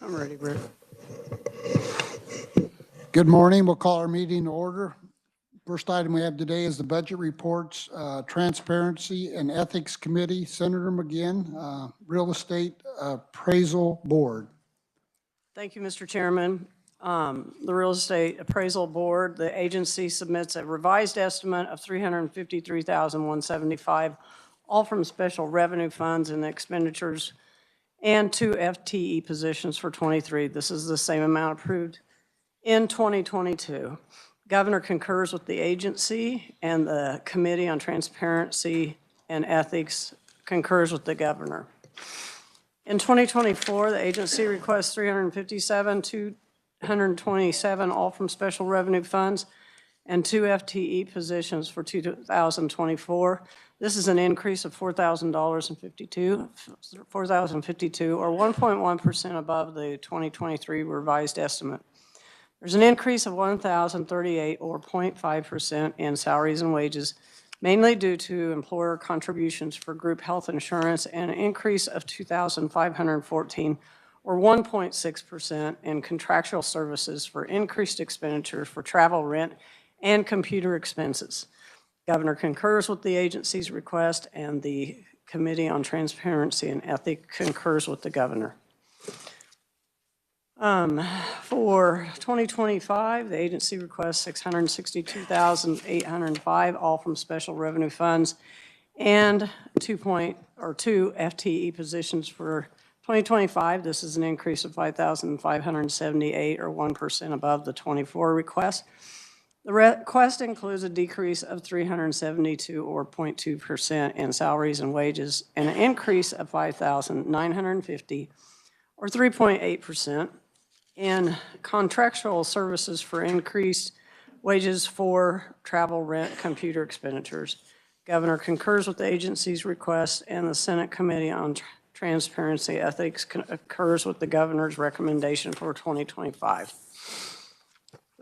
I'm ready, Rick. Good morning. We'll call our meeting to order. First item we have today is the budget reports, Transparency and Ethics Committee, Senator McGinn, Real Estate Appraisal Board. Thank you, Mr. Chairman. The Real Estate Appraisal Board, the agency submits a revised estimate of $353,175, all from special revenue funds and expenditures, and 2 FTE positions for 23. This is the same amount approved in 2022. Governor concurs with the agency, and the Committee on Transparency and Ethics concurs with the governor. In 2024, the agency requests $357,227, all from special revenue funds, and 2 FTE positions for 2024. This is an increase of $4,052, or 1.1% above the 2023 revised estimate. There's an increase of $1,038, or 0.5%, in salaries and wages, mainly due to employer contributions for group health insurance, and an increase of $2,514, or 1.6%, in contractual services for increased expenditures for travel, rent, and computer expenses. Governor concurs with the agency's request, and the Committee on Transparency and Ethics concurs with the governor. For 2025, the agency requests $662,805, all from special revenue funds, and 2 FTE positions for 2025. This is an increase of $5,578, or 1% above the 24 request. The request includes a decrease of $372, or 0.2%, in salaries and wages, and an increase of $5,950, or 3.8%, in contractual services for increased wages for travel, rent, computer expenditures. Governor concurs with the agency's request, and the Senate Committee on Transparency Ethics concurs with the governor's recommendation for 2025.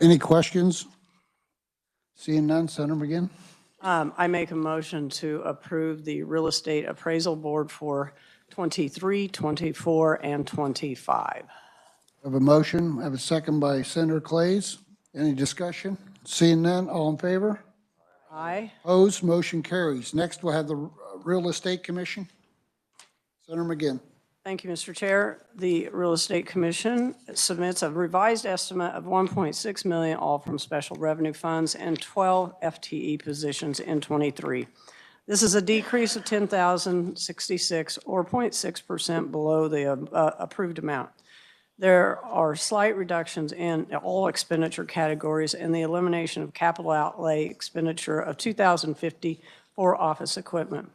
Any questions? Seeing none, Senator McGinn. I make a motion to approve the Real Estate Appraisal Board for 23, 24, and 25. I have a motion. I have a second by Senator Clays. Any discussion? Seeing none, all in favor? Aye. Opposed, motion carries. Next, we'll have the Real Estate Commission. Senator McGinn. Thank you, Mr. Chair. The Real Estate Commission submits a revised estimate of $1.6 million, all from special revenue funds, and 12 FTE positions in 23. This is a decrease of $10,066, or 0.6% below the approved amount. There are slight reductions in all expenditure categories and the elimination of capital outlay expenditure of $2,050 for office equipment.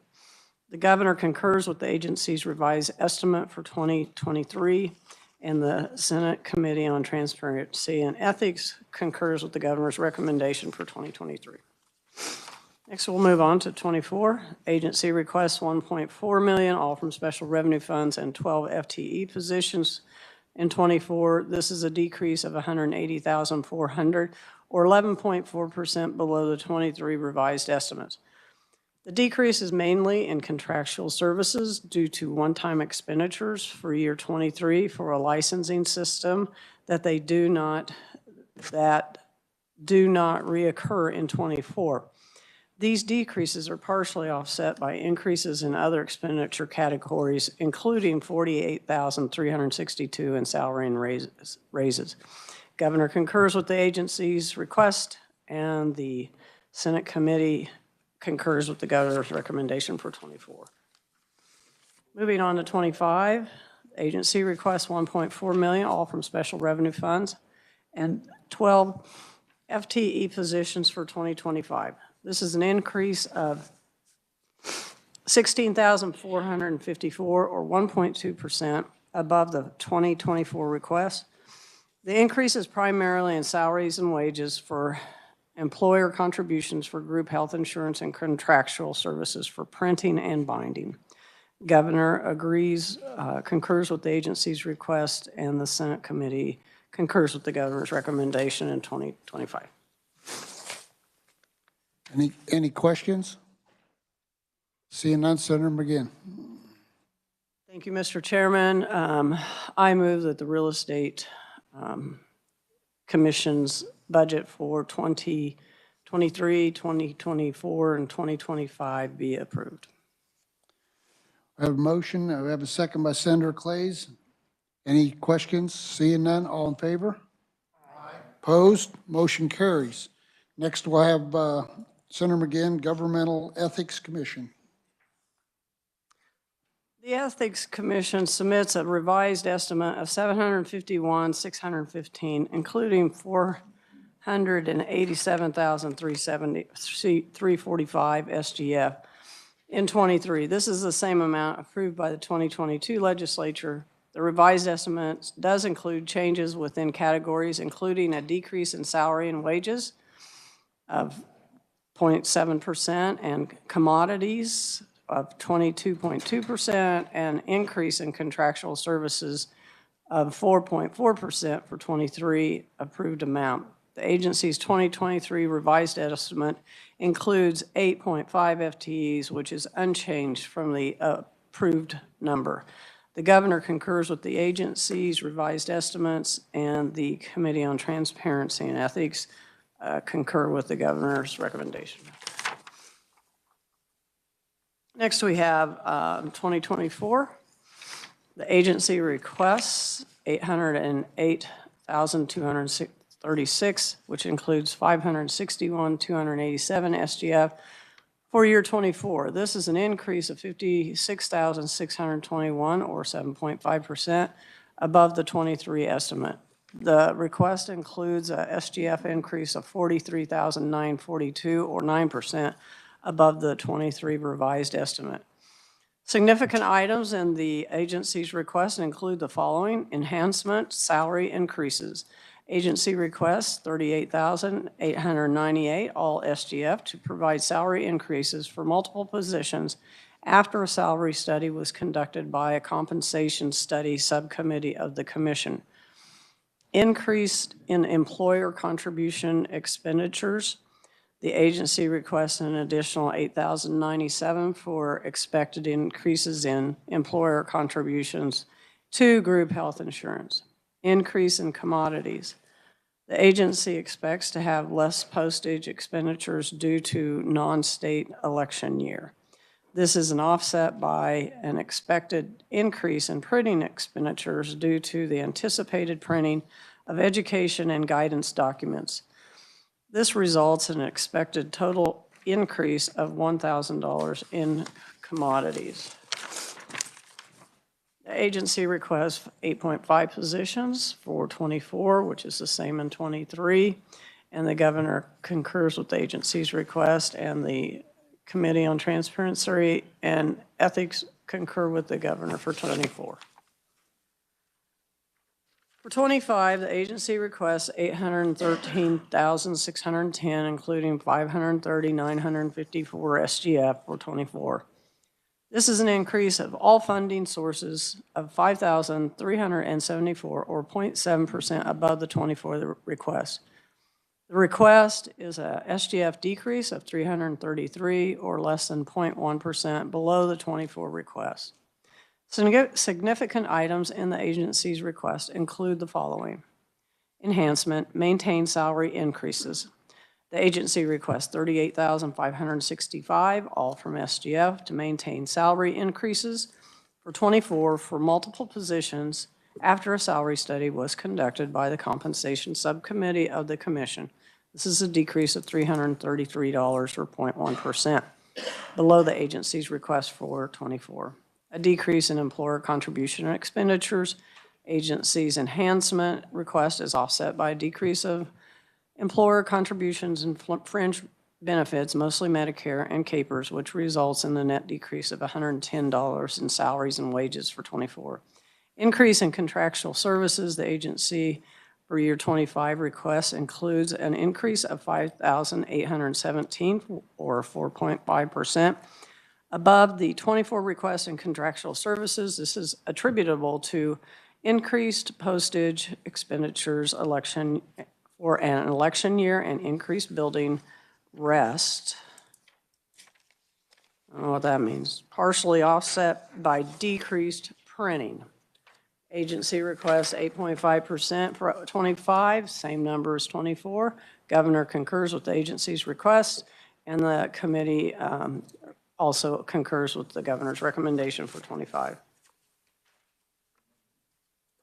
The governor concurs with the agency's revised estimate for 2023, and the Senate Committee on Transparency and Ethics concurs with the governor's recommendation for 2023. Next, we'll move on to 24. Agency requests $1.4 million, all from special revenue funds, and 12 FTE positions. In 24, this is a decrease of $180,400, or 11.4% below the 23 revised estimates. The decrease is mainly in contractual services due to one-time expenditures for year 23 for a licensing system that do not reoccur in 24. These decreases are partially offset by increases in other expenditure categories, including $48,362 in salary and raises. Governor concurs with the agency's request, and the Senate Committee concurs with the governor's recommendation for 24. Moving on to 25, the agency requests $1.4 million, all from special revenue funds, and 12 FTE positions for 2025. This is an increase of $16,454, or 1.2% above the 2024 request. The increase is primarily in salaries and wages for employer contributions for group health insurance and contractual services for printing and binding. Governor concurs with the agency's request, and the Senate Committee concurs with the governor's recommendation in 2025. Any questions? Seeing none, Senator McGinn. Thank you, Mr. Chairman. I move that the Real Estate Commission's budget for 2023, 2024, and 2025 be approved. I have a motion. I have a second by Senator Clays. Any questions? Seeing none, all in favor? Aye. Opposed? Motion carries. Next, we'll have Senator McGinn, Governmental Ethics Commission. The Ethics Commission submits a revised estimate of $751,615, including $487,345 SGF in 23. This is the same amount approved by the 2022 legislature. The revised estimate does include changes within categories, including a decrease in salary and wages of 0.7% and commodities of 22.2%, and increase in contractual services of 4.4% for 23 approved amount. The agency's 2023 revised estimate includes 8.5 FTEs, which is unchanged from the approved number. The governor concurs with the agency's revised estimates, and the Committee on Transparency and Ethics concur with the governor's recommendation. Next, we have 2024. The agency requests $808,236, which includes $561,287 SGF for year 24. This is an increase of $56,621, or 7.5%, above the 23 estimate. The request includes a SGF increase of $43,942, or 9%, above the 23 revised estimate. Significant items in the agency's request include the following: enhancement salary increases. Agency requests $38,898, all SGF, to provide salary increases for multiple positions after a salary study was conducted by a compensation study subcommittee of the Commission. Increased in employer contribution expenditures. The agency requests an additional $8,097 for expected increases in employer contributions to group health insurance. Increase in commodities. The agency expects to have less postage expenditures due to non-state election year. This is an offset by an expected increase in printing expenditures due to the anticipated printing of education and guidance documents. This results in an expected total increase of $1,000 in commodities. The agency requests 8.5 positions for 24, which is the same in 23, and the governor concurs with the agency's request, and the Committee on Transparency and Ethics concur with the governor for 24. For 25, the agency requests $813,610, including $530,954 SGF for 24. This is an increase of all funding sources of $5,374, or 0.7%, above the 24 request. The request is a SGF decrease of $333, or less than 0.1%, below the 24 request. Significant items in the agency's request include the following: enhancement, maintain salary increases. The agency requests $38,565, all from SGF, to maintain salary increases for 24 for multiple positions after a salary study was conducted by the compensation subcommittee of the Commission. This is a decrease of $333, or 0.1%, below the agency's request for 24. A decrease in employer contribution and expenditures. Agency's enhancement request is offset by a decrease of employer contributions and fringe benefits, mostly Medicare and CAPERS, which results in a net decrease of $110 in salaries and wages for 24. Increase in contractual services. The agency for year 25 request includes an increase of $5,817, or 4.5%. Above the 24 requests in contractual services. This is attributable to increased postage expenditures for an election year and increased building rest. I don't know what that means. Partially offset by decreased printing. Agency requests 8.5% for 25, same number as 24. Governor concurs with the agency's request, and the committee also concurs with the governor's recommendation for 25.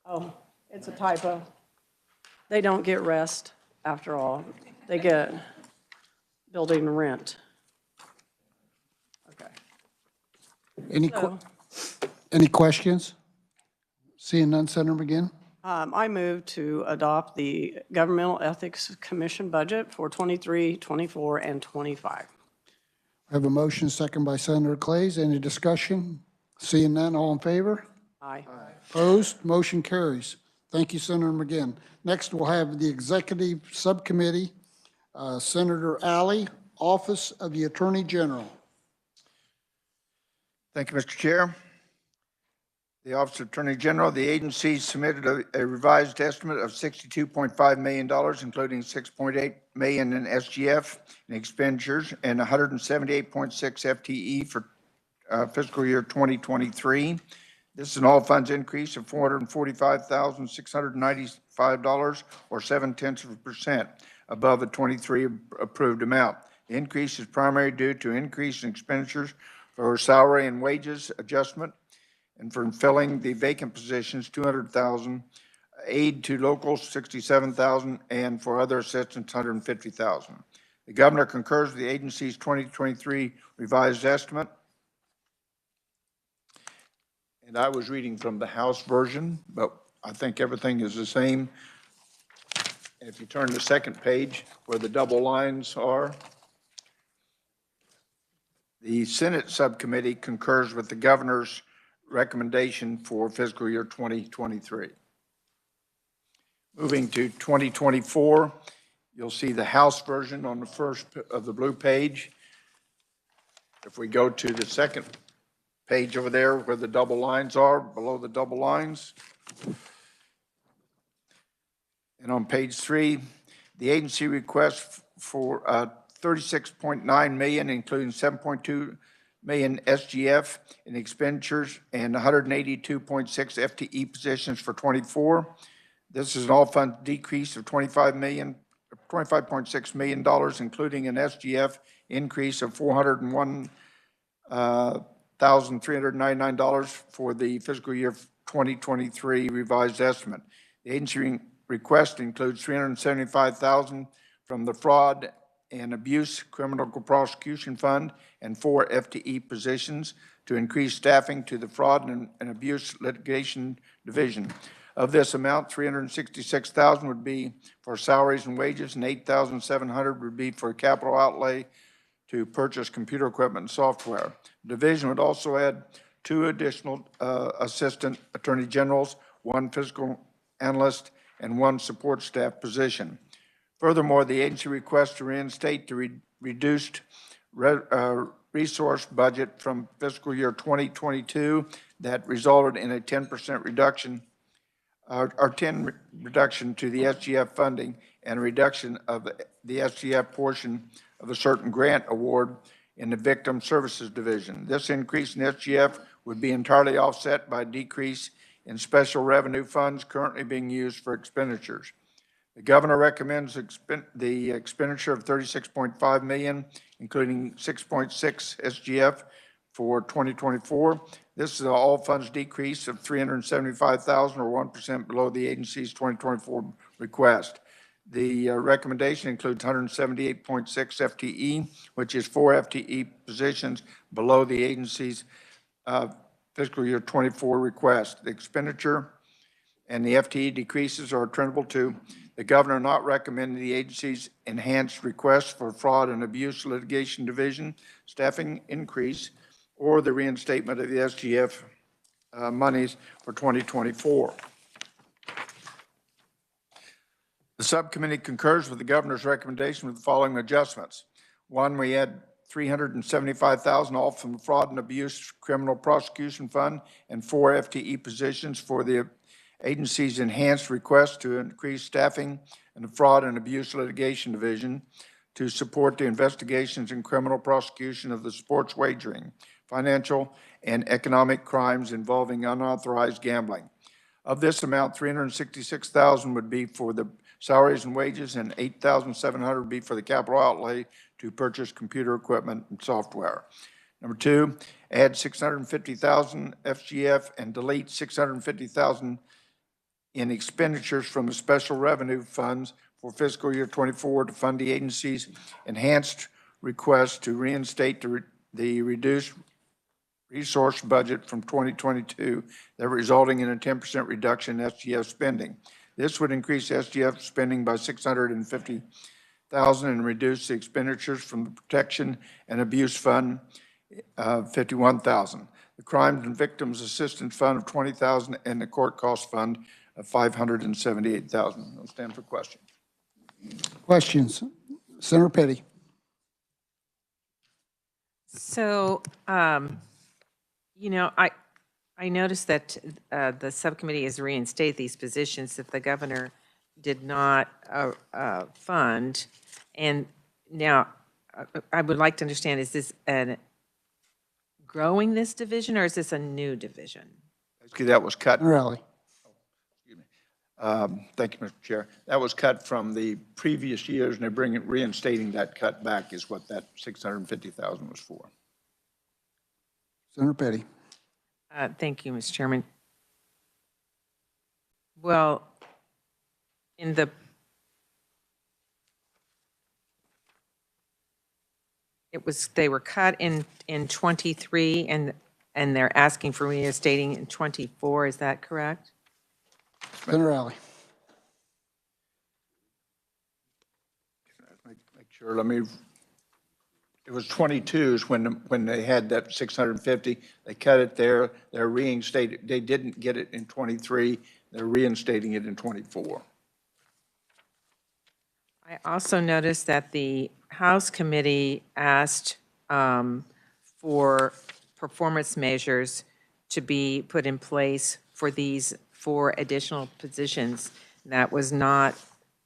Oh, it's a typo. They don't get rest, after all. They get building rent. Okay. Any questions? Seeing none, Senator McGinn. I move to adopt the Governmental Ethics Commission budget for 23, 24, and 25. I have a motion, second by Senator Clays. Any discussion? Seeing none, all in favor? Aye. Opposed? Motion carries. Thank you, Senator McGinn. Next, we'll have the Executive Subcommittee, Senator Alley, Office of the Attorney General. Thank you, Mr. Chair. The Office of Attorney General, the agency submitted a revised estimate of $62.5 million, including $6.8 million in SGF and expenditures and 178.6 FTE for fiscal year 2023. This is an all-funds increase of $445,695, or 0.7% above the 23 approved amount. The increase is primarily due to increase in expenditures for salary and wages adjustment, and for filling the vacant positions, $200,000, aid to locals, $67,000, and for other assistance, $150,000. The governor concurs with the agency's 2023 revised estimate. And I was reading from the House version, but I think everything is the same. If you turn to the second page where the double lines are, the Senate subcommittee concurs with the governor's recommendation for fiscal year 2023. Moving to 2024, you'll see the House version on the first of the blue page. If we go to the second page over there where the double lines are, below the double lines. And on page 3, the agency requests for $36.9 million, including $7.2 million SGF in expenditures and 182.6 FTE positions for 24. This is an all-fund decrease of $25.6 million, including an SGF increase of $401,399 for the fiscal year 2023 revised estimate. The agency request includes $375,000 from the Fraud and Abuse Criminal Prosecution Fund and 4 FTE positions to increase staffing to the Fraud and Abuse Litigation Division. Of this amount, $366,000 would be for salaries and wages, and $8,700 would be for capital outlay to purchase computer equipment and software. The division would also add 2 additional assistant attorney generals, 1 fiscal analyst, and 1 support staff position. Furthermore, the agency requests to reinstate the reduced resource budget from fiscal year 2022 that resulted in a 10% reduction, or 10 reduction to the SGF funding and a reduction of the SGF portion of a certain grant award in the Victim Services Division. This increase in SGF would be entirely offset by a decrease in special revenue funds currently being used for expenditures. The governor recommends the expenditure of $36.5 million, including 6.6 SGF for 2024. This is an all funds decrease of $375,000, or 1% below the agency's 2024 request. The recommendation includes 178.6 FTE, which is 4 FTE positions below the agency's fiscal year 24 request. The expenditure and the FTE decreases are attributable to the governor not recommending the agency's enhanced request for Fraud and Abuse Litigation Division staffing increase, or the reinstatement of the SGF monies for 2024. The subcommittee concurs with the governor's recommendation with the following adjustments. 1, we add $375,000 off from the Fraud and Abuse Criminal Prosecution Fund and 4 FTE positions for the agency's enhanced request to increase staffing in the Fraud and Abuse Litigation Division to support the investigations and criminal prosecution of the sports wagering, financial, and economic crimes involving unauthorized gambling. Of this amount, $366,000 would be for the salaries and wages, and $8,700 would be for the capital outlay to purchase computer equipment and software. Number two, add $650,000 FGF and delete $650,000 in expenditures from the special revenue funds for fiscal year 24 to fund the agency's enhanced request to reinstate the reduced resource budget from 2022, that resulting in a 10% reduction in SGF spending. This would increase SGF spending by $650,000 and reduce the expenditures from the Protection and Abuse Fund $51,000. The Crimes and Victims Assistance Fund of $20,000 and the Court Cost Fund of $578,000. I'll stand for questions. Questions? Senator Petty. So, you know, I noticed that the subcommittee has reinstated these positions that the governor did not fund. And now, I would like to understand, is this growing this division, or is this a new division? Actually, that was cut. Rally. Thank you, Mr. Chair. That was cut from the previous years, and they're reinstating that cut back is what that $650,000 was for. Senator Petty. Thank you, Mr. Chairman. Well, they were cut in 23, and they're asking for reinstating in 24. Is that correct? Senator Rally. Make sure, it was 22s when they had that 650. They cut it there. They're reinstated. They didn't get it in 23. They're reinstating it in 24. I also noticed that the House Committee asked for performance measures to be put in place for these 4 additional positions. That was not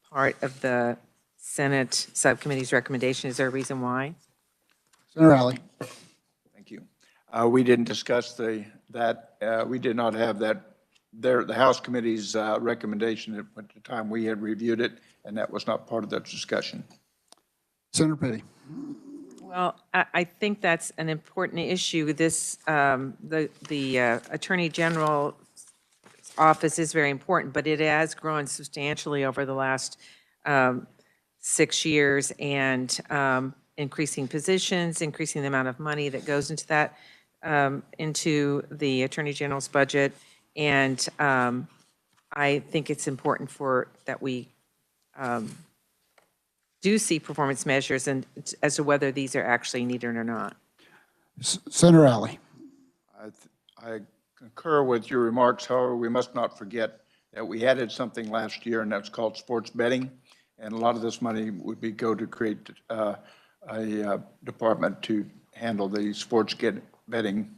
part of the Senate Subcommittee's recommendation. Is there a reason why? Senator Rally. Thank you. We didn't discuss that. We did not have that. The House Committee's recommendation at the time we had reviewed it, and that was not part of that discussion. Senator Petty. Well, I think that's an important issue. This, the Attorney General's office is very important, but it has grown substantially over the last 6 years, and increasing positions, increasing the amount of money that goes into that, into the Attorney General's budget. And I think it's important that we do see performance measures and as to whether these are actually needed or not. Senator Rally. I concur with your remarks. However, we must not forget that we added something last year, and that's called sports betting. And a lot of this money would go to create a department to handle the sports betting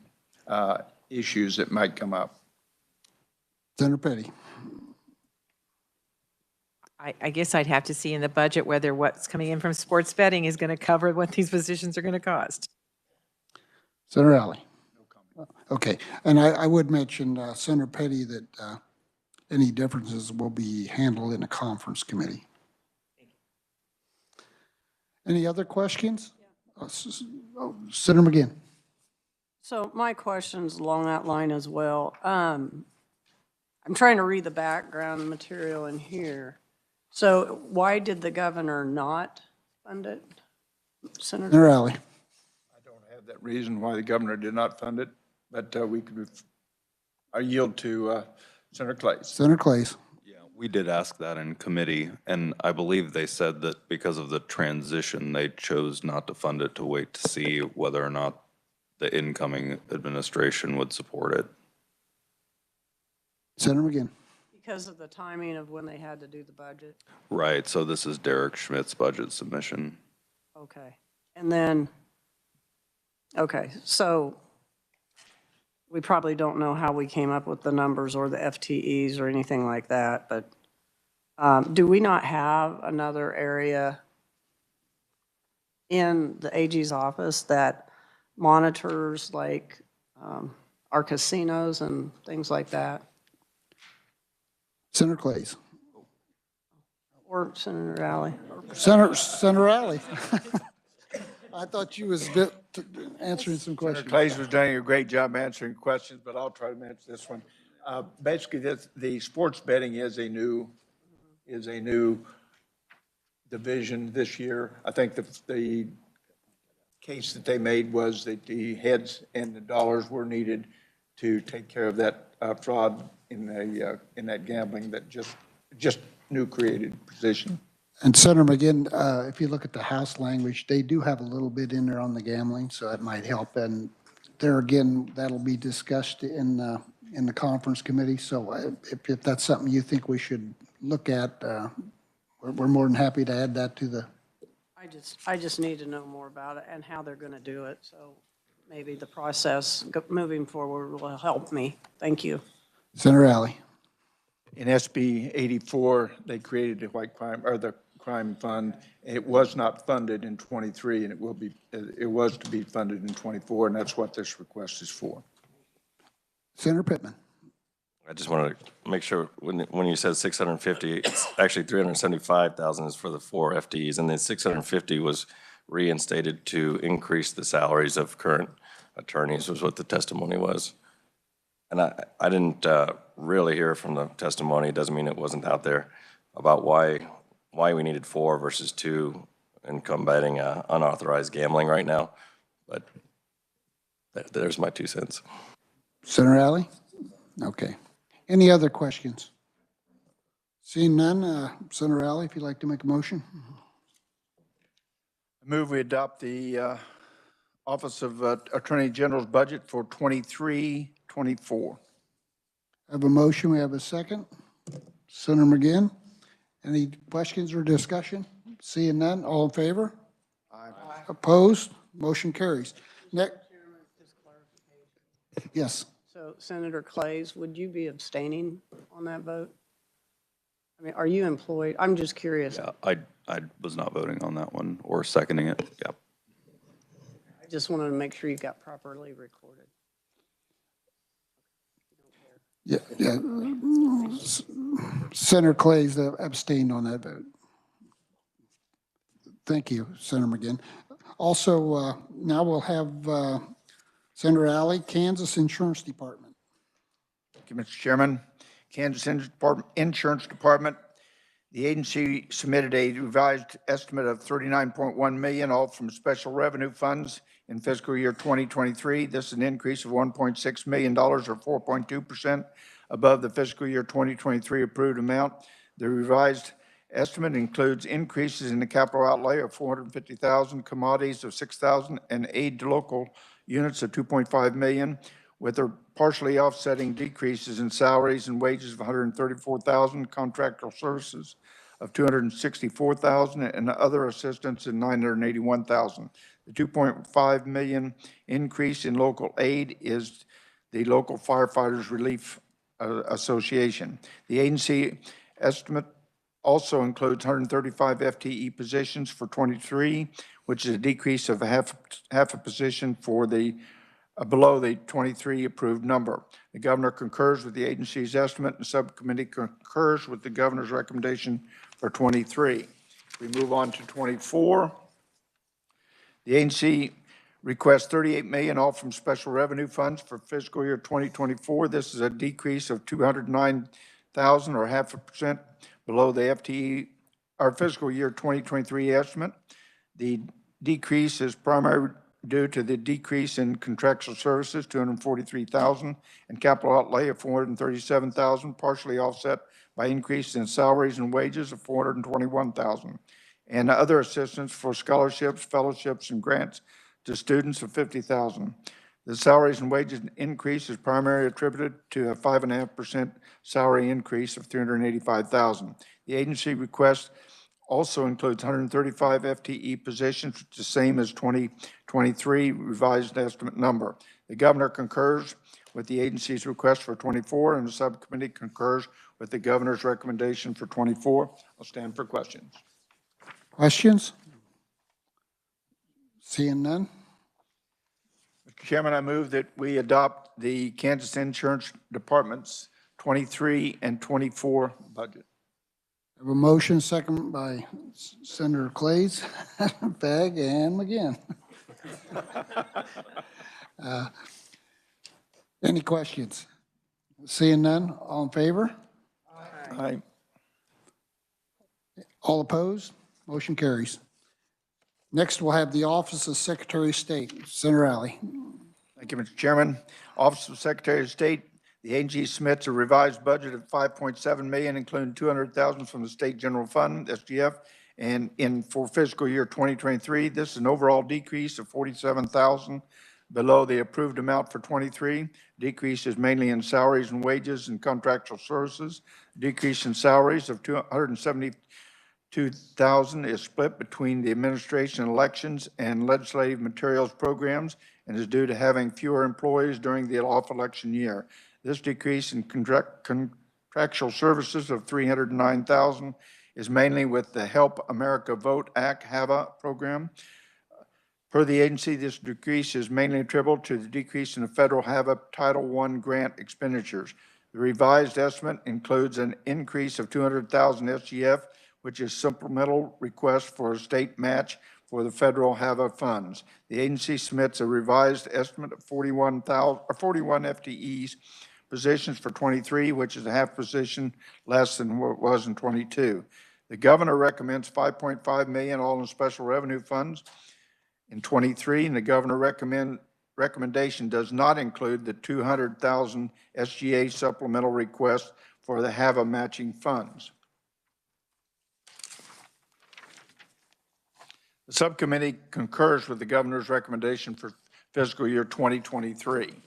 issues that might come up. Senator Petty. I guess I'd have to see in the budget whether what's coming in from sports betting is going to cover what these positions are going to cost. Senator Rally. No comment. Okay, and I would mention, Senator Petty, that any differences will be handled in a conference committee. Any other questions? Yeah. Senator McGinn. So my question's along that line as well. I'm trying to read the background material in here. So why did the governor not fund it, Senator? Rally. I don't have that reason why the governor did not fund it, but we could yield to Senator Clays. Senator Clays. Yeah, we did ask that in committee, and I believe they said that because of the transition, they chose not to fund it to wait to see whether or not the incoming administration would support it. Senator McGinn. Because of the timing of when they had to do the budget? Right, so this is Derek Schmidt's budget submission. Okay. And then, okay, so we probably don't know how we came up with the numbers or the FTEs or anything like that, but do we not have another area in the AG's office that monitors like our casinos and things like that. Senator Clays. Or Senator Alley. Senator Alley. I thought you was answering some Senator questions. Clays was doing a great job answering questions, but I'll try to answer this one. Basically, the sports betting is a new division this year. I think the case that they made was that the heads and the dollars were needed to take care of that fraud in that gambling that just new created position. And Senator McGinn, if you look at the House language, they do have a little bit in there on the gambling, so that might help. And there again, that'll be discussed in the conference committee. So if that's something you think we should look at, we're more than happy to add that to the. I just need to know more about it and how they're going to do it. So maybe the process moving forward will help me. Thank you. Senator Alley. In SB 84, they created the the crime fund. It was not funded in 23, and it was to be funded in 24, and that's what this request is for. Senator Pittman. I just wanted to make sure, when you said 650, it's actually 375,000 is for the 4 FTEs, and then 650 was reinstated to increase the salaries of current attorneys, was what the testimony was. And I didn't really hear from the testimony, it doesn't mean it wasn't out there, about why we needed 4 versus 2 in combating unauthorized gambling right now. But there's my 2 cents. Senator Alley? Okay. Any other questions? Seeing none, Senator Alley, if you'd like to make a motion. I move we adopt the Office of Attorney General's budget for 23-24. I have a motion, we have a second. Senator McGinn, any questions or discussion? Seeing none, all in favor? Aye. Opposed? Motion carries. Next. Yes. So Senator Clays, would you be abstaining on that vote? I mean, are you employed? I'm just curious. Yeah, I was not voting on that one or seconding it. Yeah. I just wanted to make sure you got properly recorded. Yeah. Senator Clays abstained on that vote. Thank you, Senator McGinn. Also, now we'll have Senator Alley, Kansas Insurance Department. Thank you, Mr. Chairman. Kansas Insurance Department, the agency submitted a revised estimate of $39.1 million, all from special revenue funds in fiscal year 2023. This is an increase of $1.6 million or 4.2% above the fiscal year 2023 approved amount. The revised estimate includes increases in the capital outlay of $450,000, commodities of $6,000, and aid to local units of $2.5 million, with their partially offsetting decreases in salaries and wages of $134,000, contractual services of $264,000, and other assistance of $981,000. The $2.5 million increase in local aid is the Local Firefighters Relief Association. The agency estimate also includes 135 FTE positions for 23, which is a decrease of half a position for the below the 23 approved number. The governor concurs with the agency's estimate, and the subcommittee concurs with the governor's recommendation for 23. We move on to 24. The agency requests $38 million, all from special revenue funds for fiscal year 2024. This is a decrease of $209,000 or 0.5% below the FTE, our fiscal year 2023 estimate. The decrease is primarily due to the decrease in contractual services, $243,000, and capital outlay of $437,000, partially offset by increase in salaries and wages of $421,000, and other assistance for scholarships, fellowships, and grants to students of $50,000. The salaries and wages increase is primarily attributed to a 5.5% salary increase of $385,000. The agency request also includes 135 FTE positions, which is the same as 2023 revised estimate number. The governor concurs with the agency's request for 24, and the subcommittee concurs with the governor's recommendation for 24. I'll stand for questions. Questions? Seeing none? Mr. Chairman, I move that we adopt the Kansas Insurance Department's 23 and 24 budget. I have a motion, second by Senator Clays, Fagg, and McGinn. Any questions? Seeing none, all in favor? Aye. All opposed? Motion carries. Next, we'll have the Office of Secretary of State. Senator Alley. Thank you, Mr. Chairman. Office of Secretary of State, the agency submits a revised budget of $5.7 million, including $200,000 from the State General Fund, SGF, and for fiscal year 2023. This is an overall decrease of $47,000 below the approved amount for 23. Decrease is mainly in salaries and wages and contractual services. Decrease in salaries of $272,000 is split between the administration elections and legislative materials programs and is due to having fewer employees during the off-election year. This decrease in contractual services of $309,000 is mainly with the Help America Vote Act, HAVA program. Per the agency, this decrease is mainly attributable to the decrease in the federal HAVA Title I grant expenditures. The revised estimate includes an increase of $200,000 SGF, which is supplemental request for a state match for the federal HAVA funds. The agency submits a revised estimate of 41 FTEs positions for 23, which is a half position less than what it was in 22. The governor recommends $5.5 million all in special revenue funds in 23, and the governor recommendation does not include the $200,000 SGA supplemental request for the HAVA matching funds. The subcommittee concurs with the governor's recommendation for fiscal year 2023.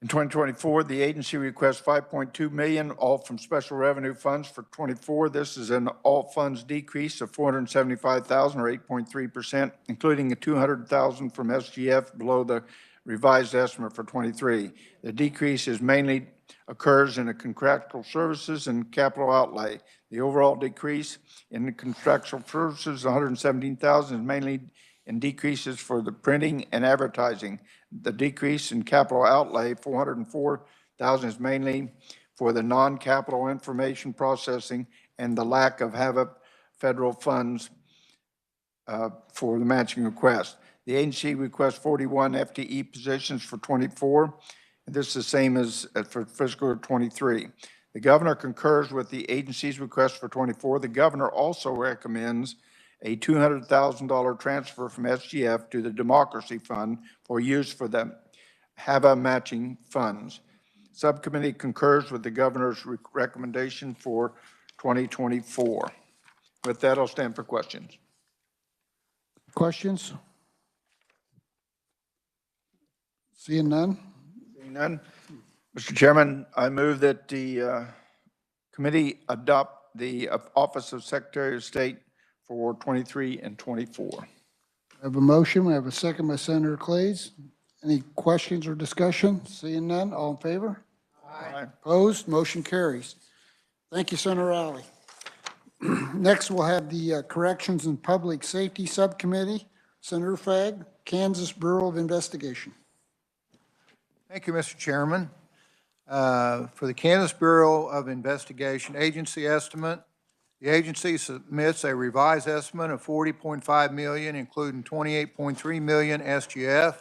In 2024, the agency requests $5.2 million, all from special revenue funds for 24. This is an all funds decrease of $475,000 or 8.3%, including a $200,000 from SGF below the revised estimate for 23. The decrease is mainly occurs in the contractual services and capital outlay. The overall decrease in the contractual services, $117,000, is mainly in decreases for the printing and advertising. The decrease in capital outlay, $404,000, is mainly for the non-capital information processing and the lack of HAVA federal funds for the matching request. The agency requests 41 FTE positions for 24. This is the same as for fiscal year 23. The governor concurs with the agency's request for 24. The governor also recommends a $200,000 transfer from SGF to the Democracy Fund for use for the HAVA matching funds. Subcommittee concurs with the governor's recommendation for 2024. With that, I'll stand for questions. Questions? Seeing none? Seeing none. Mr. Chairman, I move that the committee adopt the Office of Secretary of State for 23 and 24. I have a motion. We have a second by Senator Clays. Any questions or discussion? Seeing none, all in favor? Aye. Opposed? Motion carries. Thank you, Senator Alley. Next, we'll have the Corrections and Public Safety Subcommittee. Senator Fagg, Kansas Bureau of Investigation. Thank you, Mr. Chairman. For the Kansas Bureau of Investigation agency estimate, the agency submits a revised estimate of $40.5 million, including $28.3 million SGF,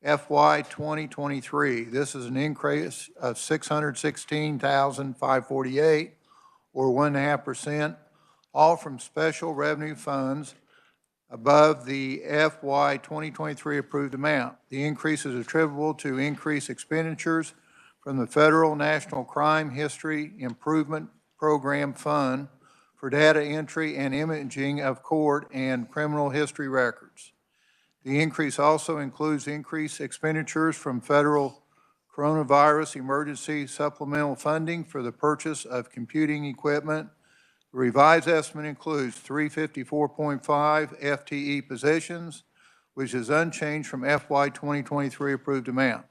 FY 2023. This is an increase of $616,548, or 1.5%, all from special revenue funds above the FY 2023 approved amount. The increase is attributable to increased expenditures from the Federal National Crime History Improvement Program Fund for data entry and imaging of court and criminal history records. The increase also includes increased expenditures from federal coronavirus emergency supplemental funding for the purchase of computing equipment. The revised estimate includes 354.5 FTE positions, which is unchanged from FY 2023 approved amount.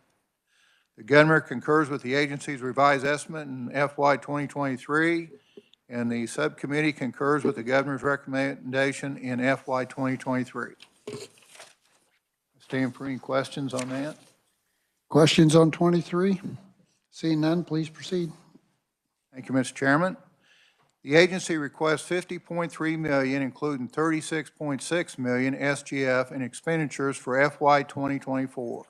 The governor concurs with the agency's revised estimate in FY 2023, and the subcommittee concurs with the governor's recommendation in FY 2023. stand for any questions on that. Questions on 23? Seeing none, please proceed. Thank you, Mr. Chairman. The agency requests $50.3 million, including $36.6 million SGF in expenditures for FY 2024.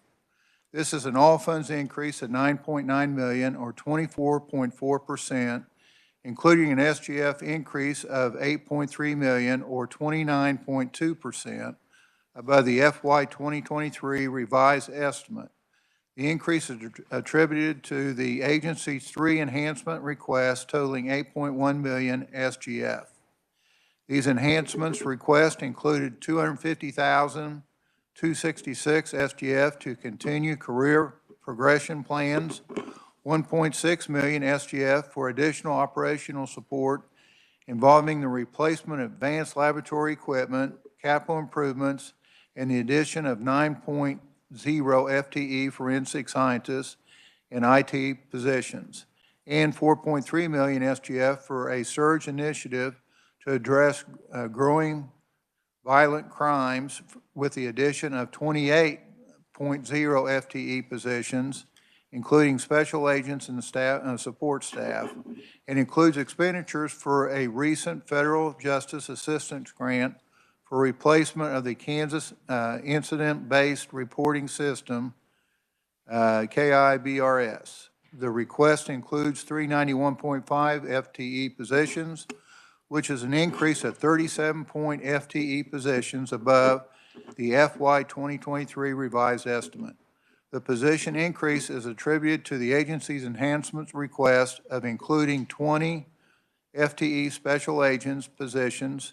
This is an all-funds increase of $9.9 million, or 24.4%, including an SGF increase of $8.3 million, or 29.2%, above the FY 2023 revised estimate. The increase is attributed to the agency's 3 enhancement requests totaling $8.1 million SGF. These enhancements requests included $250,266 SGF to continue career progression plans, $1.6 million SGF for additional operational support involving the replacement of advanced laboratory equipment, capital improvements, and the addition of 9.0 FTE forensic scientists in IT positions, and $4.3 million SGF for a surge initiative to address growing violent crimes with the addition of 28.0 FTE positions, including special agents and staff, support staff, and includes expenditures for a recent federal justice assistance grant for replacement of the Kansas Incident-Based Reporting System, KIBRS. The request includes 391.5 FTE positions, which is an increase of 37 FTE positions above the FY 2023 revised estimate. The position increase is attributed to the agency's enhancements request of including 20 FTE special agents positions,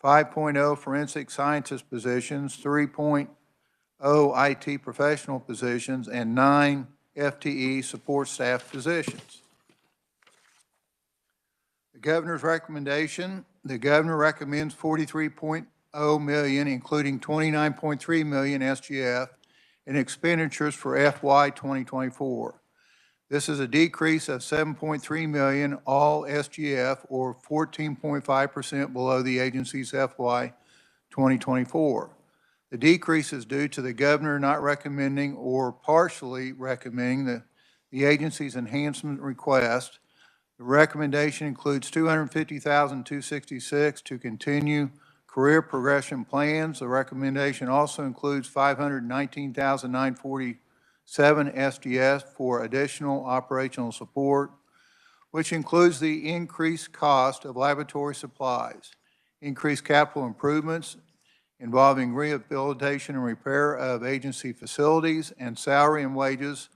5.0 forensic scientist positions, 3.0 IT professional positions, and 9 FTE support staff positions. The governor's recommendation, the governor recommends $43.0 million, including $29.3 million SGF in expenditures for FY 2024. This is a decrease of $7.3 million, all SGF, or 14.5% below the agency's FY 2024. The decrease is due to the governor not recommending or partially recommending the agency's enhancement request. The recommendation includes $250,266 to continue career progression plans. The recommendation also includes $519,947 SGS for additional operational support, which includes the increased cost of laboratory supplies, increased capital improvements involving rehabilitation and repair of agency facilities, and salary and wages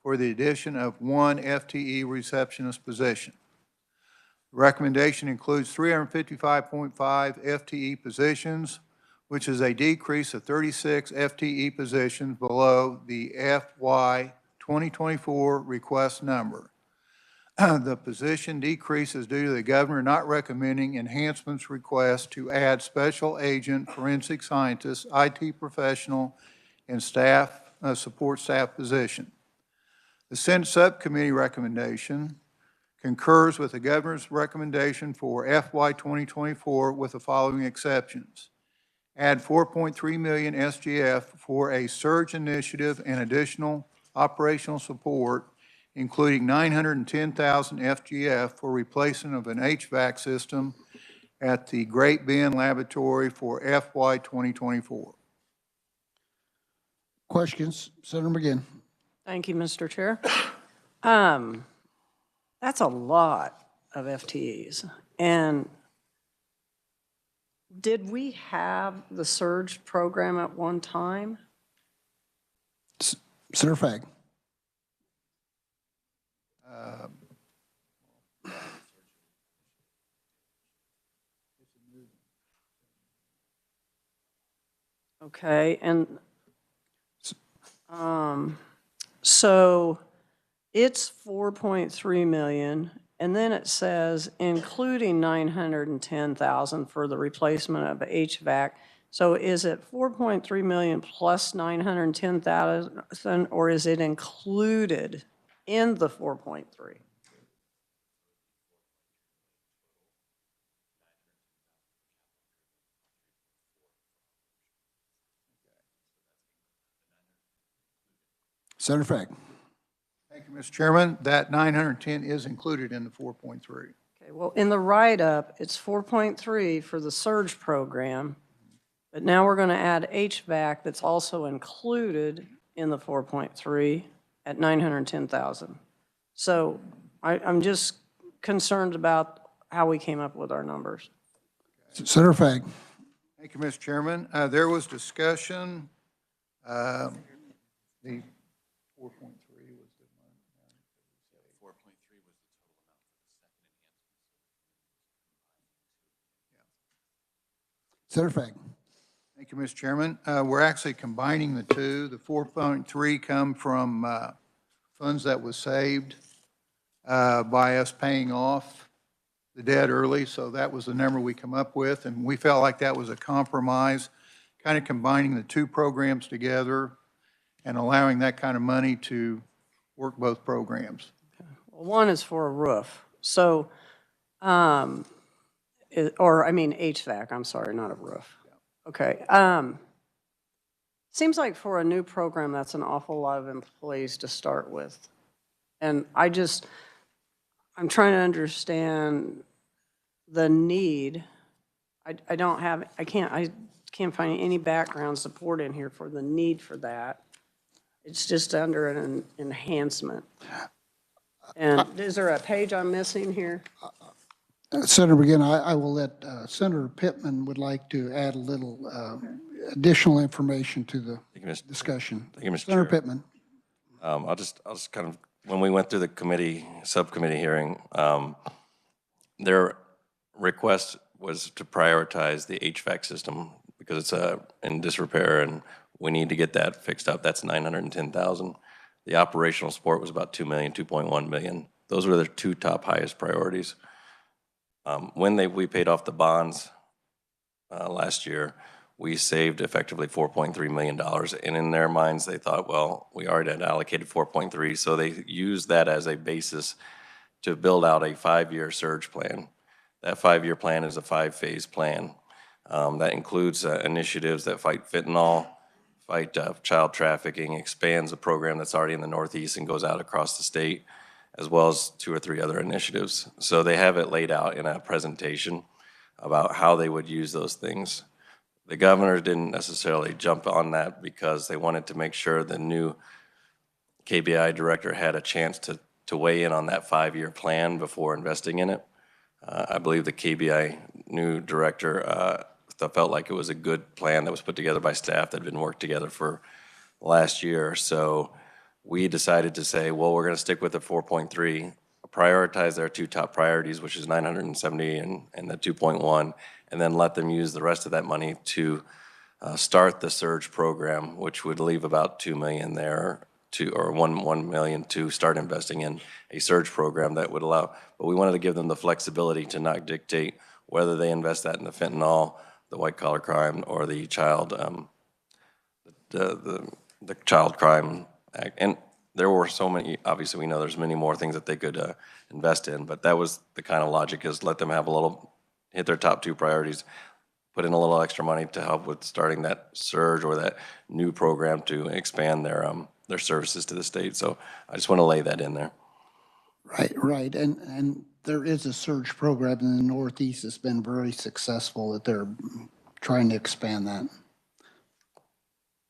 for the addition of 1 FTE receptionist position. The recommendation includes 355.5 FTE positions, which is a decrease of 36 FTE positions below the FY 2024 request number. The position decrease is due to the governor not recommending enhancements requests to add special agent, forensic scientists, IT professional, and staff, support staff position. The Senate Subcommittee recommendation concurs with the governor's recommendation for FY 2024 with the following exceptions. Add $4.3 million SGF for a surge initiative and additional operational support, including $910,000 FGF for replacement of an HVAC system at the Great Bend Laboratory for FY 2024. Questions? Senator McGinn. Thank you, Mr. Chair. That's a lot of FTEs. And did we have the surge program at one time? Senator Fagg. Okay, and so it's 4.3 million, and then it says including 910,000 for the replacement of HVAC. So is it 4.3 million plus 910,000, or is it included in the 4.3? Senator Fack. Thank you, Mr. Chairman. That 910 is included in the 4.3. Okay, well, in the write-up, it's 4.3 for the surge program, but now we're going to add HVAC that's also included in the 4.3 at 910,000. So I'm just concerned about how we came up with our numbers. Senator Fack. Thank you, Mr. Chairman. There was discussion, the 4.3 was the one. 4.3 was the total amount for the second enhancement. Senator Fack. Thank you, Mr. Chairman. We're actually combining the two. The 4.3 come from funds that was saved by us paying off the debt early, so that was the number we come up with, and we felt like that was a compromise, kind of combining the two programs together and allowing that kind of money to work both programs. Well, one is for a roof, so, HVAC, I'm sorry, not a roof. Okay. Seems like for a new program, that's an awful lot of employees to start with. And I'm trying to understand the need. I can't find any background support in here for the need for that. It's just under an enhancement. And is there a page I'm missing here? Senator McGinn, I will let Senator Pittman would like to add a little additional information to the discussion. Thank you, Mr. Senator Chair. Pittman. I'll just kind of, when we went through the subcommittee hearing, their request was to prioritize the HVAC system because it's in disrepair and we need to get that fixed up. That's 910,000. The operational support was about 2 million, 2.1 million. Those were their two top highest priorities. When we paid off the bonds last year, we saved effectively $4.3 million. And in their minds, they thought, well, we already had allocated 4.3, so they used that as a basis to build out a 5-year surge plan. That 5-year plan is a 5-phase plan. That includes initiatives that fight fentanyl, fight child trafficking, expands a program that's already in the Northeast and goes out across the state, as well as 2 or 3 other initiatives. So they have it laid out in a presentation about how they would use those things. The governor didn't necessarily jump on that because they wanted to make sure the new KBI director had a chance to weigh in on that 5-year plan before investing in it. I believe the KBI new director felt like it was a good plan that was put together by staff that had been worked together for last year. So we decided to say, well, we're going to stick with the 4.3, prioritize their two top priorities, which is 970 and the 2.1, and then let them use the rest of that money to start the surge program, which would leave about 2 million there or 1 million to start investing in a surge program that would allow, but we wanted to give them the flexibility to not dictate whether they invest that in the fentanyl, the white collar crime, or the child, the child crime act. And there were so many, obviously we know there's many more things that they could invest in, but that was the kind of logic, is let them have a little, hit their top 2 priorities, put in a little extra money to help with starting that surge or that new program to expand their services to the state. So I just want to lay that in there. Right. And there is a surge program in the Northeast that's been very successful that they're trying to expand that.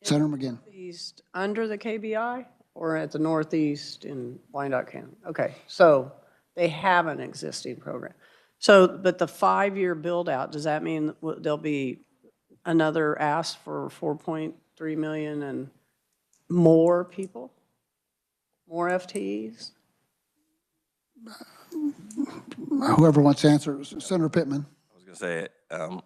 Senator McGinn. East under the KBI or at the Northeast in Wyandotte County? Okay, so they have an existing program. So, but the 5-year build out, does that mean there'll be another ask for 4.3 million and more people? More FTEs? Whoever wants to answer, Senator Pittman. I was going to say,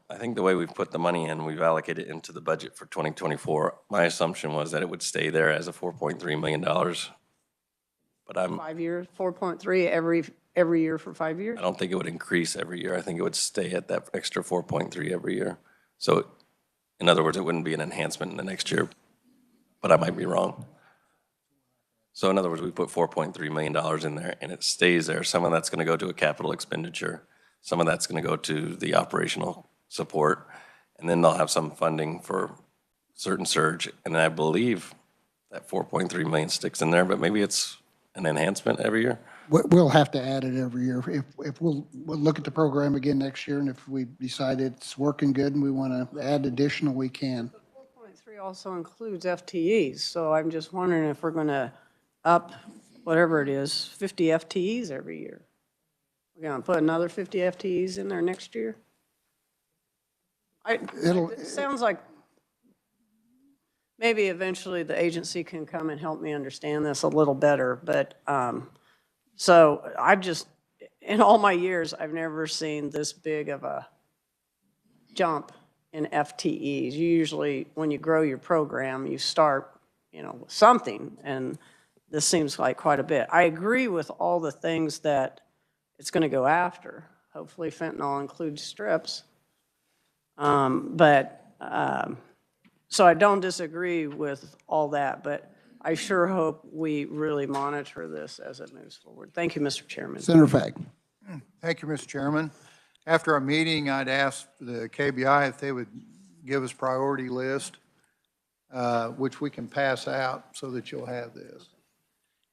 I think the way we've put the money in, we've allocated into the budget for 2024. My assumption was that it would stay there as a $4.3 million. But 5 years, 4.3 every year for 5 years? I don't think it would increase every year. I think it would stay at that extra 4.3 every year. So in other words, it wouldn't be an enhancement in the next year, but I might be wrong. So in other words, we put $4.3 million in there and it stays there. Some of that's going to go to a capital expenditure. Some of that's going to go to the operational support. And then they'll have some funding for certain surge. And I believe that 4.3 million sticks in there, but maybe it's an enhancement every year? We'll have to add it every year. If we'll look at the program again next year, and if we decide it's working good and we want to add additional, we can. 4.3 also includes FTEs, so I'm just wondering if we're going to up, whatever it is, 50 FTEs every year. We're going to put another 50 FTEs in there next year? It sounds like maybe eventually the agency can come and help me understand this a little better, but, so I've just, in all my years, I've never seen this big of a jump in FTEs. You usually, when you grow your program, you start, with something, and this seems like quite a bit. I agree with all the things that it's going to go after. Hopefully fentanyl includes strips. So I don't disagree with all that, but I sure hope we really monitor this as it moves forward. Thank you, Mr. Chairman. Senator Fag. Thank you, Mr. Chairman. After our meeting, I'd asked the KBI if they would give us priority list, which we can pass out so that you'll have this.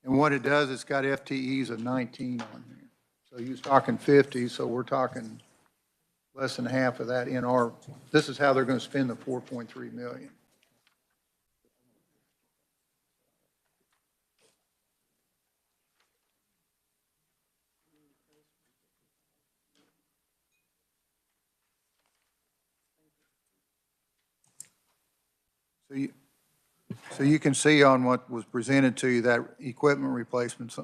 And what it does, it's got FTEs of 19 on here. So you was talking 50, so we're talking less than half of that in our, this is how they're going to spend the 4.3 million. So you can see on what was presented to you, that equipment replacements,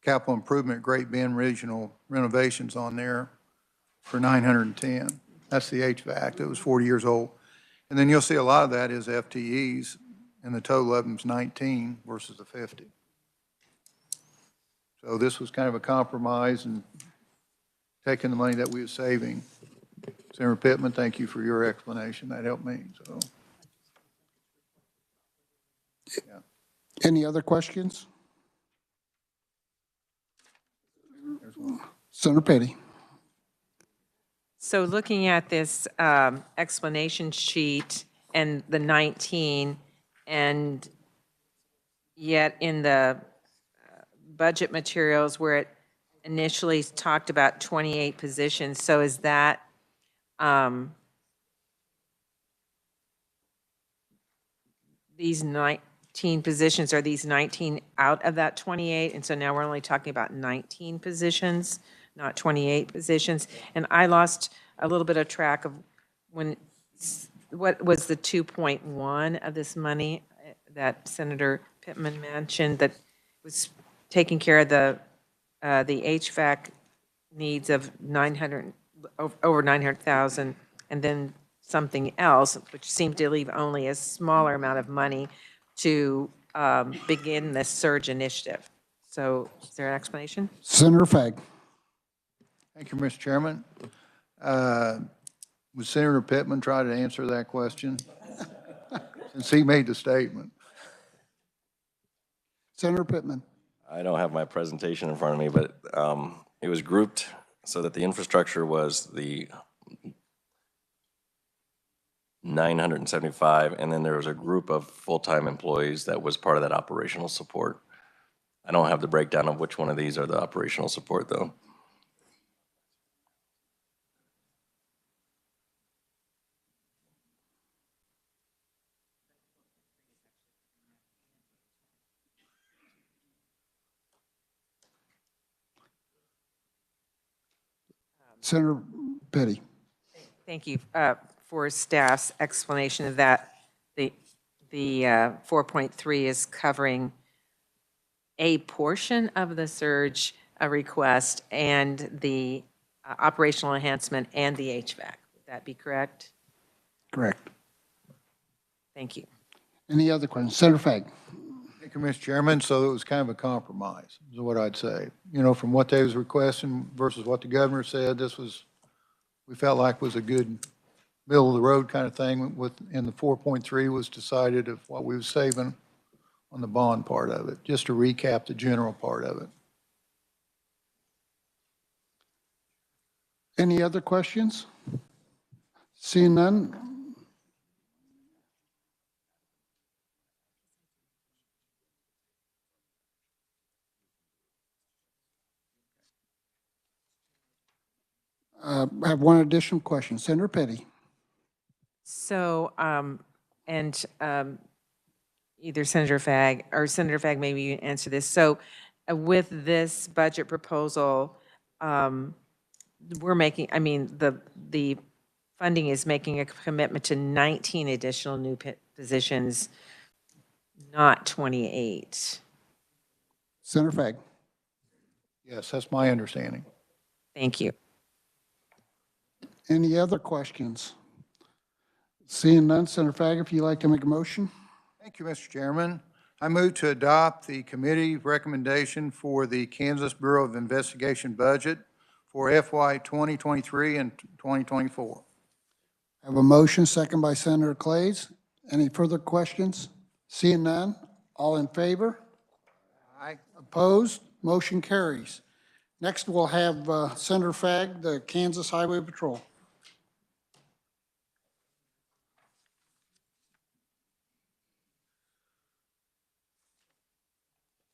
capital improvement, Great Bend Regional renovations on there for 910. That's the HVAC that was 40 years old. And then you'll see a lot of that is FTEs, and the total of them's 19 versus the 50. So this was kind of a compromise and taking the money that we were saving. Senator Pittman, thank you for your explanation. That helped me, so. Yeah. Any other questions? There's one. Senator Petty. So looking at this explanation sheet and the 19, and yet in the budget materials where it initially talked about 28 positions, so is that these 19 positions, are these 19 out of that 28? And so now we're only talking about 19 positions, not 28 positions. And I lost a little bit of track of what was the 2.1 of this money that Senator Pittman mentioned that was taking care of the HVAC needs of over 900,000, and then something else, which seemed to leave only a smaller amount of money to begin this surge initiative. So is there an explanation? Senator Fag. Thank you, Mr. Chairman. Would Senator Pittman try to answer that question? Since he made the statement. Senator Pittman. I don't have my presentation in front of me, but it was grouped so that the infrastructure was the 975, and then there was a group of full-time employees that was part of that operational support. I don't have the breakdown of which one of these are the operational support, though. Senator Petty. Thank you for staff's explanation of that. The 4.3 is covering a portion of the surge request and the operational enhancement and the HVAC. Would that be correct? Correct. Thank you. Any other questions? Senator Fag. Thank you, Mr. Chairman. So it was kind of a compromise, is what I'd say. You know, from what they was requesting versus what the governor said, this was, we felt like was a good middle of the road kind of thing with, and the 4.3 was decided of what we was saving on the bond part of it, just to recap the general part of it. Any other questions? Seeing none? I have one additional question. Senator Petty. So, either Senator Fagg or Senator Fagg, maybe you can answer this. So with this budget proposal, we're making, I mean, the funding is making a commitment to 19 additional new positions, not 28. Senator Fagg. Yes, that's my understanding. Thank you. Any other questions? Seeing none, Senator Fagg, if you'd like to make a motion. Thank you, Mr. Chairman. I move to adopt the committee recommendation for the Kansas Bureau of Investigation budget for FY 2023 and 2024. I have a motion, second by Senator Clays. Any further questions? Seeing none, all in favor? Aye. Opposed? Motion carries. Next, we'll have Senator Fagg, the Kansas Highway Patrol.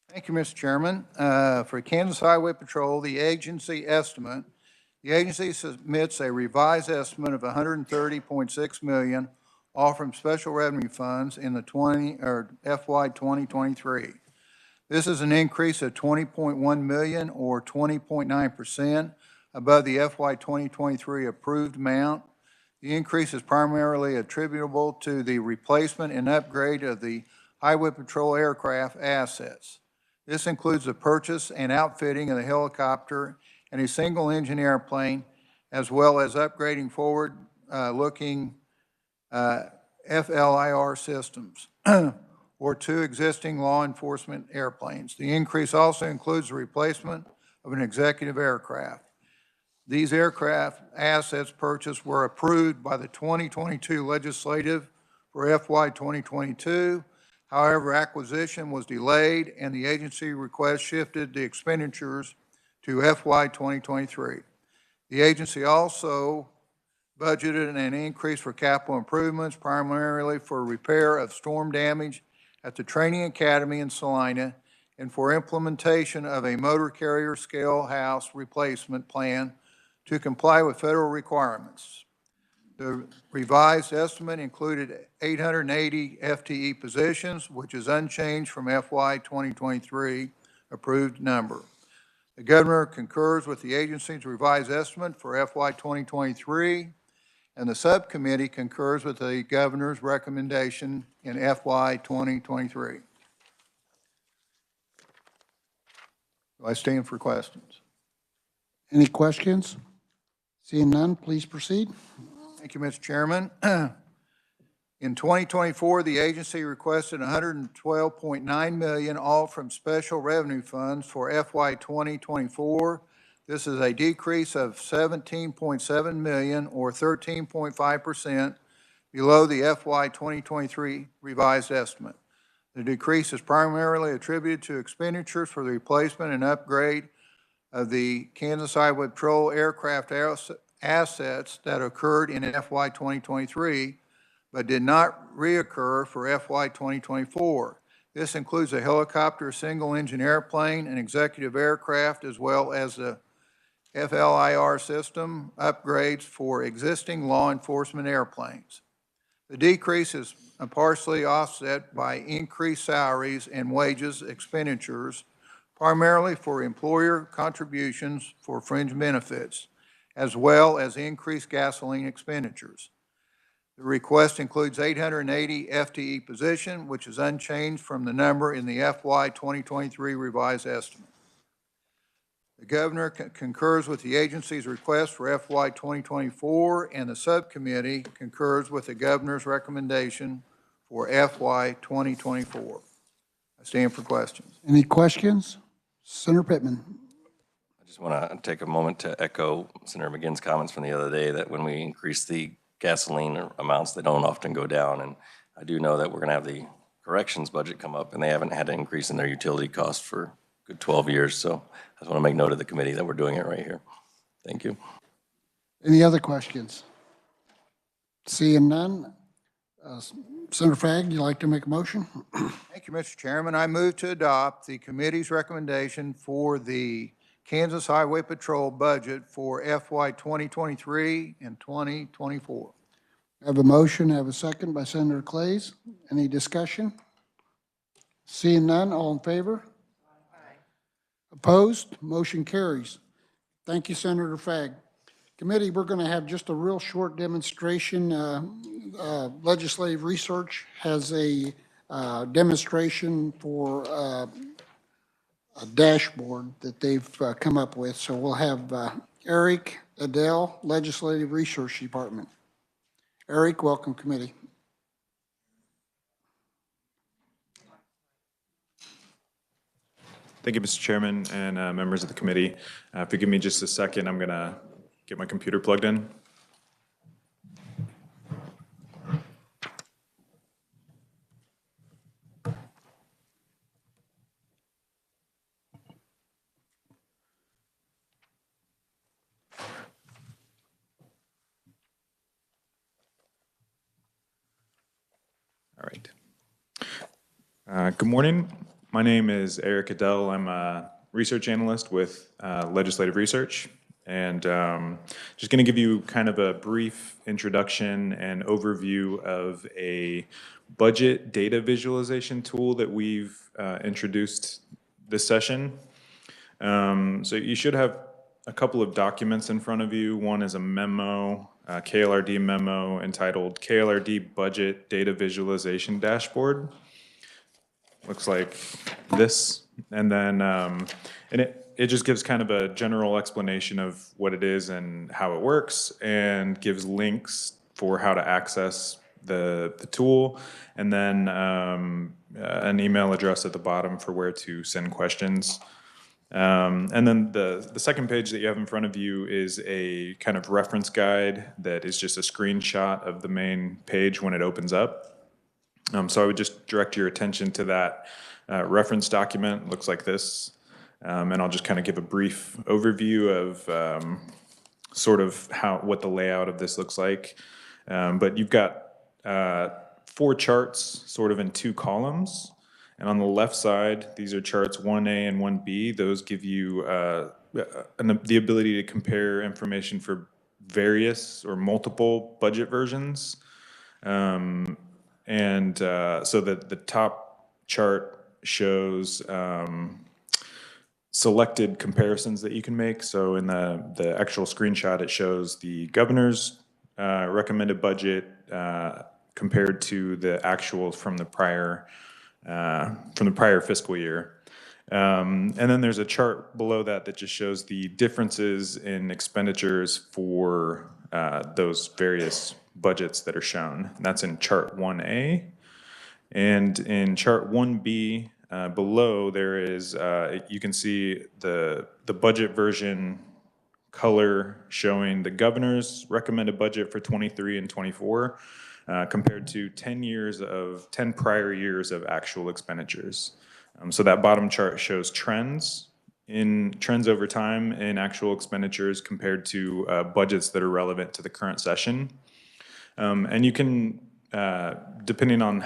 Thank you, Mr. Chairman. For Kansas Highway Patrol, the agency submits a revised estimate of $130.6 million, all from special revenue funds in the FY 2023. This is an increase of $20.1 million or 20.9% above the FY 2023 approved amount. The increase is primarily attributable to the replacement and upgrade of the Highway Patrol aircraft assets. This includes the purchase and outfitting of the helicopter and a single-engine airplane, as well as upgrading forward-looking FLIR systems or 2 existing law enforcement airplanes. The increase also includes the replacement of an executive aircraft. These aircraft assets purchased were approved by the 2022 legislative for FY 2022. However, acquisition was delayed and the agency request shifted the expenditures to FY 2023. The agency also budgeted an increase for capital improvements, primarily for repair of storm damage at the Training Academy in Salina and for implementation of a motor carrier scale house replacement plan to comply with federal requirements. The revised estimate included 880 FTE positions, which is unchanged from FY 2023 approved number. The governor concurs with the agency's revised estimate for FY 2023, and the subcommittee concurs with the governor's recommendation in FY 2023. Do I stand for questions? Any questions? Seeing none, please proceed. Thank you, Mr. Chairman. In 2024, the agency requested $112.9 million, all from special revenue funds for FY 2024. This is a decrease of $17.7 million or 13.5% below the FY 2023 revised estimate. The decrease is primarily attributed to expenditures for the replacement and upgrade of the Kansas Highway Patrol aircraft assets that occurred in FY 2023, but did not reoccur for FY 2024. This includes a helicopter, single-engine airplane, an executive aircraft, as well as the FLIR system upgrades for existing law enforcement airplanes. The decrease is partially offset by increased salaries and wages expenditures, primarily for employer contributions for fringe benefits, as well as increased gasoline expenditures. The request includes 880 FTE position, which is unchanged from the number in the FY 2023 revised estimate. The governor concurs with the agency's request for FY 2024, and the subcommittee concurs with the governor's recommendation for FY 2024. I stand for questions. Any questions? Senator Pittman. I just want to take a moment to echo Senator McGinn's comments from the other day that when we increase the gasoline amounts, they don't often go down. And I do know that we're going to have the corrections budget come up, and they haven't had an increase in their utility costs for a good 12 years. So I just want to make note of the committee that we're doing it right here. Thank you. Any other questions? Seeing none, Senator Fagg, you like to make a motion? Thank you, Mr. Chairman. I move to adopt the committee's recommendation for the Kansas Highway Patrol budget for FY 2023 and 2024. Have a motion, have a second by Senator Clays. Any discussion? Seeing none, all in favor? Opposed? Motion carries. Thank you, Senator Fagg. Committee, we're going to have just a real short demonstration. Legislative Research has a demonstration for a dashboard that they've come up with. So we'll have Eric Adele, Legislative Research Department. Eric, welcome, committee. Thank you, Mr. Chairman and members of the committee. If you give me just a second, I'm going to get my computer plugged in. All right. Good morning. My name is Eric Adele. I'm a research analyst with Legislative Research, and just going to give you kind of a brief introduction and overview of a budget data visualization tool that we've introduced this session. So you should have a couple of documents in front of you. One is a memo, KLRD memo entitled KLRD Budget Data Visualization Dashboard. Looks like this, and then and it just gives kind of a general explanation of what it is and how it works, and gives links for how to access the tool, and then an email address at the bottom for where to send questions. And then the second page that you have in front of you is a kind of reference guide that is just a screenshot of the main page when it opens up. So I would just direct your attention to that reference document. It looks like this. And I'll just kind of give a brief overview of sort of what the layout of this looks like. But you've got 4 charts sort of in 2 columns. And on the left side, these are charts 1A and 1B. Those give you the ability to compare information for various or multiple budget versions. So that the top chart shows selected comparisons that you can make. So in the actual screenshot, it shows the governor's recommended budget compared to the actuals from the prior fiscal year. And then there's a chart below that just shows the differences in expenditures for those various budgets that are shown. And that's in chart 1A. And in chart 1B, below there is, you can see the budget version color showing the governor's recommended budget for 23 and 24 compared to 10 prior years of actual expenditures. So that bottom chart shows trends over time in actual expenditures compared to budgets that are relevant to the current session. And you can, depending on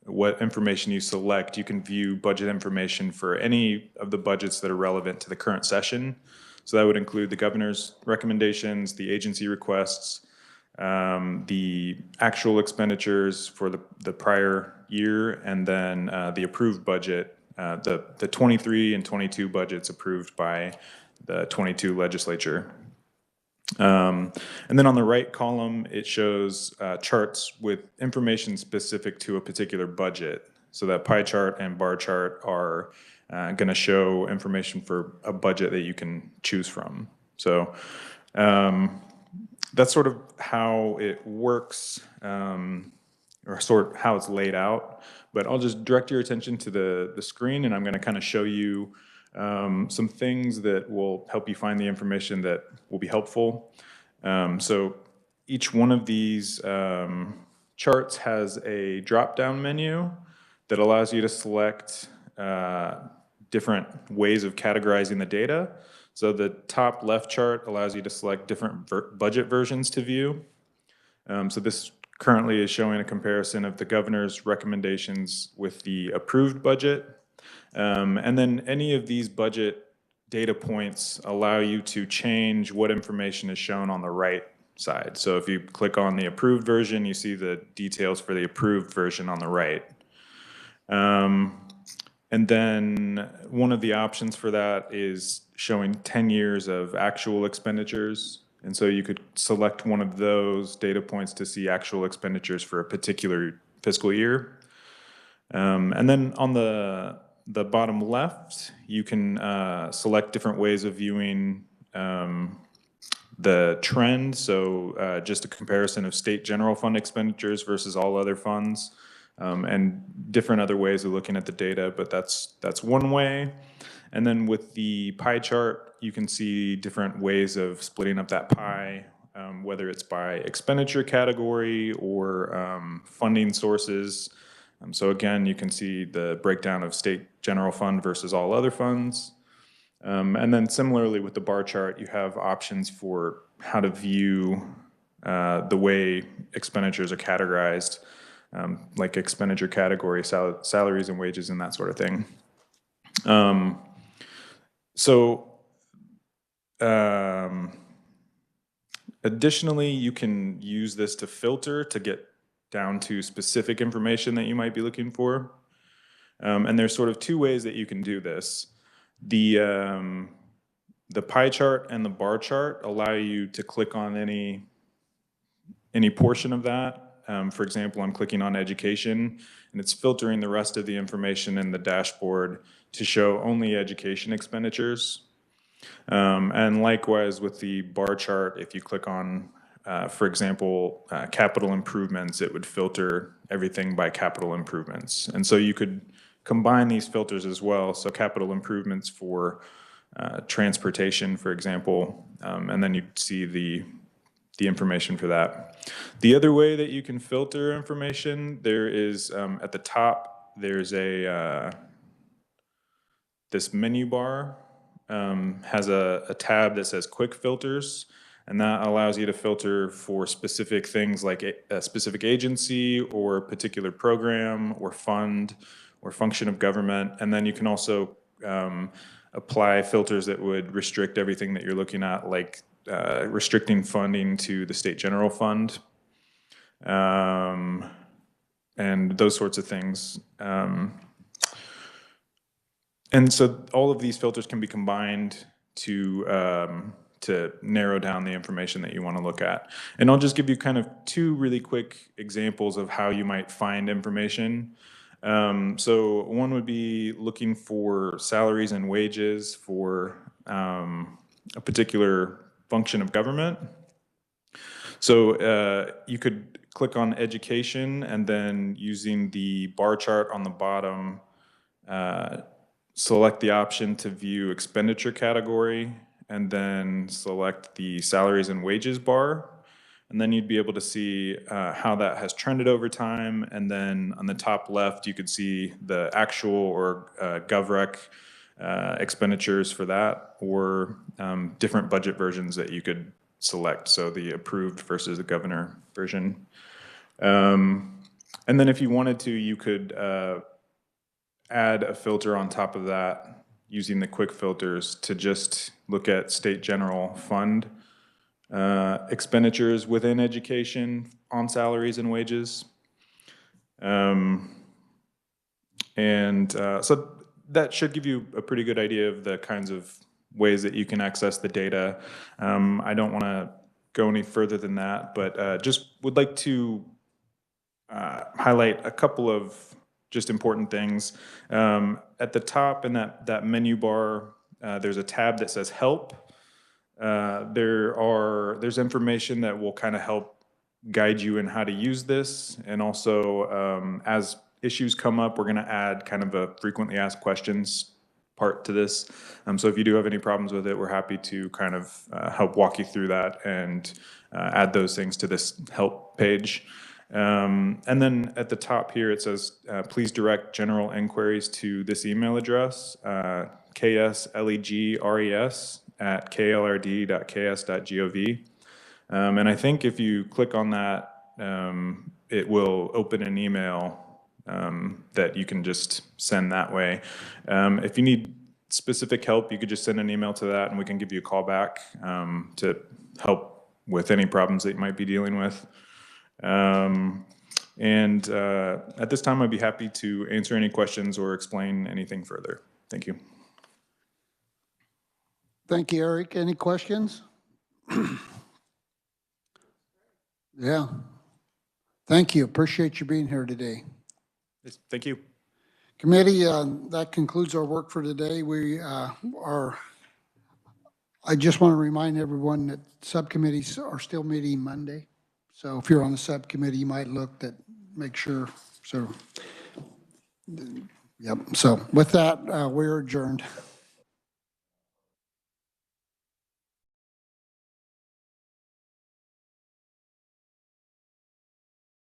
what information you select, you can view budget information for any of the budgets that are relevant to the current session. So that would include the governor's recommendations, the agency requests, the actual expenditures for the prior year, and then the approved budget, the 23 and 22 budgets approved by the 22 legislature. And then on the right column, it shows charts with information specific to a particular budget. So that pie chart and bar chart are going to show information for a budget that you can choose from. So that's sort of how it works, or sort of how it's laid out. But I'll just direct your attention to the screen, and I'm going to kind of show you some things that will help you find the information that will be helpful. So each one of these charts has a drop-down menu that allows you to select different ways of categorizing the data. So the top left chart allows you to select different budget versions to view. So this currently is showing a comparison of the governor's recommendations with the approved budget. And then any of these budget data points allow you to change what information is shown on the right side. So if you click on the approved version, you see the details for the approved version on the right. And then one of the options for that is showing 10 years of actual expenditures. And so you could select one of those data points to see actual expenditures for a particular fiscal year. And then on the bottom left, you can select different ways of viewing the trend. So just a comparison of state general fund expenditures versus all other funds, and different other ways of looking at the data, but that's one way. And then with the pie chart, you can see different ways of splitting up that pie, whether it's by expenditure category or funding sources. So again, you can see the breakdown of state general fund versus all other funds. And then similarly with the bar chart, you have options for how to view the way expenditures are categorized, like expenditure category, salaries and wages and that sort of thing. Additionally, you can use this to filter to get down to specific information that you might be looking for. And there's sort of two ways that you can do this. The pie chart and the bar chart allow you to click on any portion of that. For example, I'm clicking on education, and it's filtering the rest of the information in the dashboard to show only education expenditures. And likewise with the bar chart, if you click on, for example, capital improvements, it would filter everything by capital improvements. And so you could combine these filters as well. So capital improvements for transportation, for example, and then you'd see the information for that. The other way that you can filter information, there is at the top, there's this menu bar has a tab that says quick filters, and that allows you to filter for specific things like a specific agency or a particular program or fund or function of government. And then you can also apply filters that would restrict everything that you're looking at, like restricting funding to the state general fund, and those sorts of things. And so all of these filters can be combined to narrow down the information that you want to look at. And I'll just give you kind of two really quick examples of how you might find information. So one would be looking for salaries and wages for a particular function of government. So you could click on education, and then using the bar chart on the bottom, select the option to view expenditure category, and then select the salaries and wages bar. And then you'd be able to see how that has trended over time. And then on the top left, you could see the actual or GovRec expenditures for that, or different budget versions that you could select. So the approved versus the governor version. And then if you wanted to, you could add a filter on top of that using the quick filters to just look at state general fund expenditures within education on salaries and wages. So that should give you a pretty good idea of the kinds of ways that you can access the data. I don't want to go any further than that, but just would like to highlight a couple of just important things. At the top in that menu bar, there's a tab that says Help. There's information that will kind of help guide you in how to use this. And also, as issues come up, we're going to add kind of a frequently asked questions part to this. So if you do have any problems with it, we're happy to kind of help walk you through that and add those things to this help page. And then at the top here, it says, please direct general inquiries to this email address, kslegres@klrd.ks.gov. And I think if you click on that, it will open an email that you can just send that way. If you need specific help, you could just send an email to that and we can give you a call back to help with any problems that you might be dealing with. And at this time, I'd be happy to answer any questions or explain anything further. Thank you. Thank you, Eric. Any questions? Yeah. Thank you. Appreciate you being here today. Yes, thank you. Committee, that concludes our work for today. I just want to remind everyone that subcommittees are still meeting Monday. So if you're on the subcommittee, you might look to make sure. So, yep. So with that, we're adjourned.